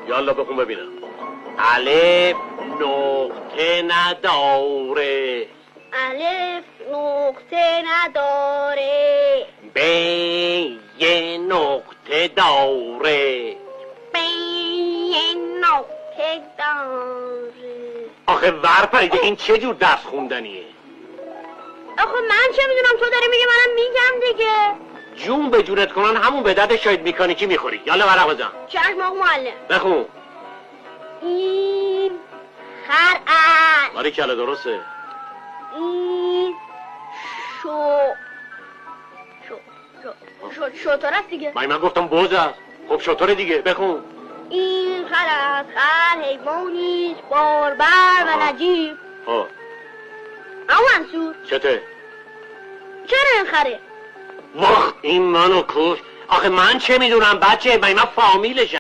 یالا بخون ببینم. الف نقطه نداره. الف نقطه نداره. ب یه نقطه داره. ب یه نقطه داره. آخه ورپریده این چه جور درس خوندنیه؟ آخه من چه میدونم، تو داری میگه منم میگم دیگه. جون به جونت کنن همون به درد شاید میکانیکی میخوری. یالا ورق بزن. چشم آقا معلم. بخون. این خرعه. باریکلا درسته. این شطور است دیگه. من گفتم بوز است. خب شطوره دیگه. بخون. این خر است، خر حیوانیست باربر و نجیب. ها اما منصور چته؟ چرا این خره؟ وقت این منو کش. آخه من چه میدونم بچه؟ من فامیلشم.